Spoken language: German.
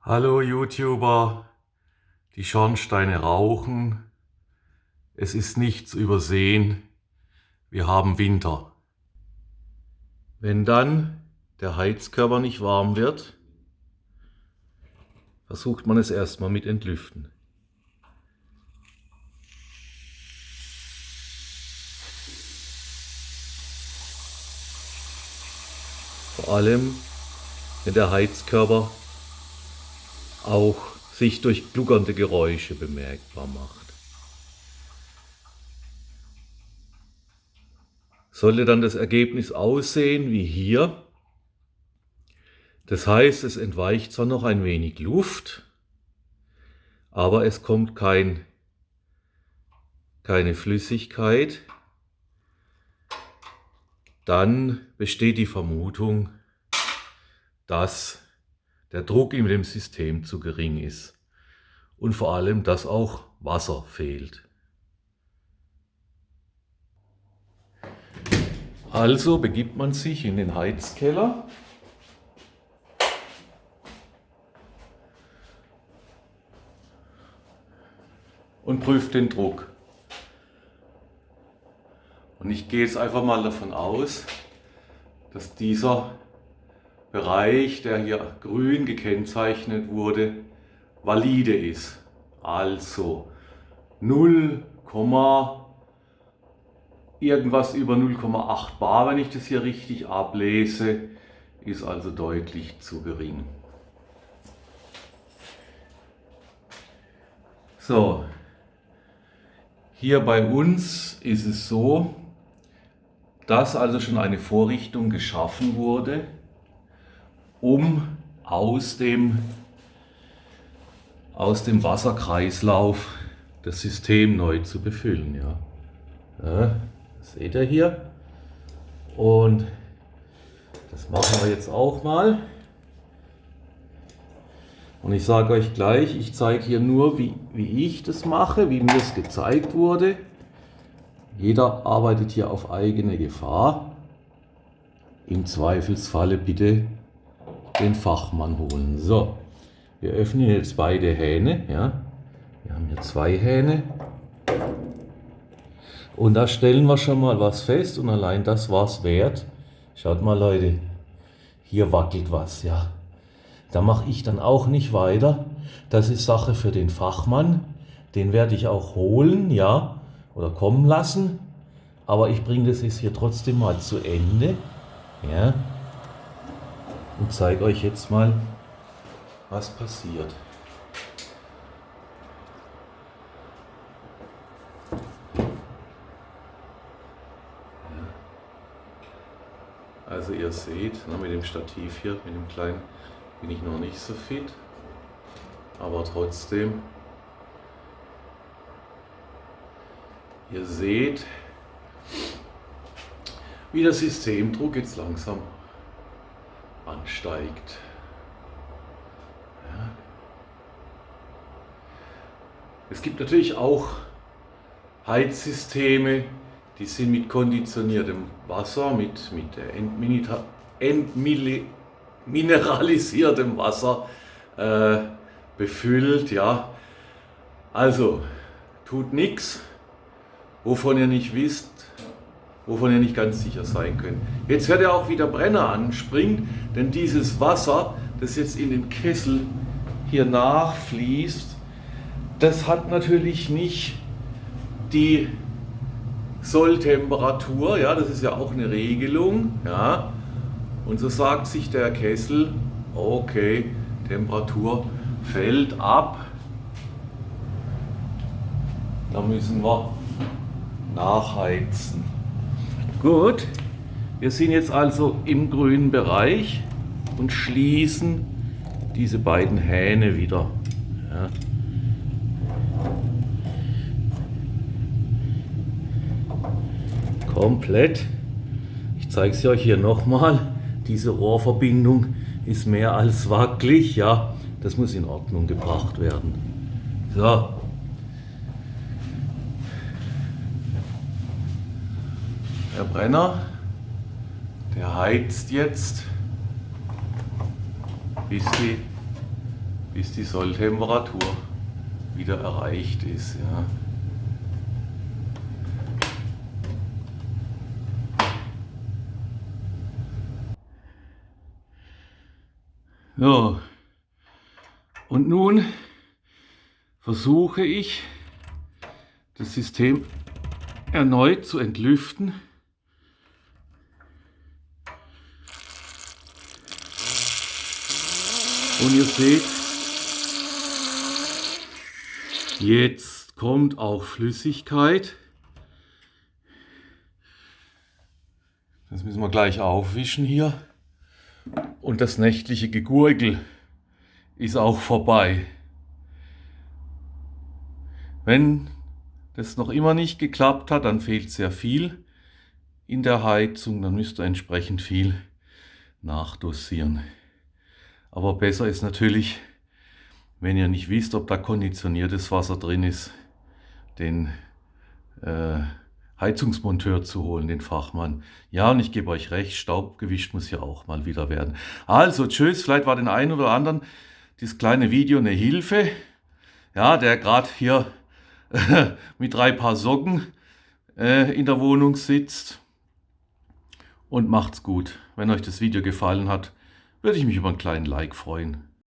Hallo YouTuber, die Schornsteine rauchen, es ist nichts übersehen, wir haben Winter. Wenn dann der Heizkörper nicht warm wird, versucht man es erstmal mit Entlüften. Vor allem, wenn der Heizkörper auch sich durch gluckernde Geräusche bemerkbar macht. Sollte dann das Ergebnis aussehen wie hier, das heißt, es entweicht zwar noch ein wenig Luft, aber es kommt keine Flüssigkeit, dann besteht die Vermutung, dass der Druck in dem System zu gering ist und vor allem, dass auch Wasser fehlt. Also begibt man sich in den Heizkeller und prüft den Druck. Und ich gehe jetzt einfach mal davon aus, dass dieser Bereich, der hier grün gekennzeichnet wurde, valide ist. Also 0, irgendwas über 0,8 bar, wenn ich das hier richtig ablese, ist also deutlich zu gering. So, hier bei uns ist es so, dass also schon eine Vorrichtung geschaffen wurde, um aus dem Wasserkreislauf das System neu zu befüllen. Ja. Das seht ihr hier. Und das machen wir jetzt auch mal. Und ich sage euch gleich, ich zeige hier nur, wie ich das mache, wie mir es gezeigt wurde. Jeder arbeitet hier auf eigene Gefahr. Im Zweifelsfalle bitte den Fachmann holen. So, wir öffnen jetzt beide Hähne. Ja. Wir haben hier 2 Hähne. Und da stellen wir schon mal was fest und allein das war es wert. Schaut mal Leute, hier wackelt was. Ja. Da mache ich dann auch nicht weiter. Das ist Sache für den Fachmann. Den werde ich auch holen, ja, oder kommen lassen. Aber ich bringe das jetzt hier trotzdem mal zu Ende. Ja. Und zeige euch jetzt mal, was passiert. Also ihr seht, mit dem Stativ hier, mit dem kleinen, bin ich noch nicht so fit. Aber trotzdem, ihr seht, wie der Systemdruck jetzt langsam ansteigt. Ja. Es gibt natürlich auch Heizsysteme, die sind mit konditioniertem Wasser, mit entmineralisiertem Wasser befüllt. Ja. Also tut nichts, wovon ihr nicht wisst, wovon ihr nicht ganz sicher sein könnt. Jetzt hört ihr auch, wie der Brenner anspringt, denn dieses Wasser, das jetzt in den Kessel hier nachfließt, das hat natürlich nicht die Solltemperatur, ja, das ist ja auch eine Regelung, ja, und so sagt sich der Kessel, okay, Temperatur fällt ab, da müssen wir nachheizen. Gut, wir sind jetzt also im grünen Bereich und schließen diese beiden Hähne wieder. Ja. Komplett. Ich zeige es euch hier nochmal. Diese Rohrverbindung ist mehr als wackelig. Ja, das muss in Ordnung gebracht werden. So. Der Brenner, der heizt jetzt, bis die bis die Solltemperatur wieder erreicht ist. Ja. So, und nun versuche ich, das System erneut zu entlüften. Und ihr seht, jetzt kommt auch Flüssigkeit. Das müssen wir gleich aufwischen hier. Und das nächtliche Gegurgel ist auch vorbei. Wenn das noch immer nicht geklappt hat, dann fehlt sehr viel in der Heizung. Dann müsst ihr entsprechend viel nachdosieren. Aber besser ist natürlich, wenn ihr nicht wisst, ob da konditioniertes Wasser drin ist, den Heizungsmonteur zu holen, den Fachmann. Ja, und ich gebe euch recht, staubgewischt muss ja auch mal wieder werden. Also tschüss, vielleicht war den einen oder anderen dieses kleine Video eine Hilfe. Ja, der gerade hier mit 3 Paar Socken in der Wohnung sitzt. Und macht's gut. Wenn euch das Video gefallen hat, würde ich mich über einen kleinen Like freuen.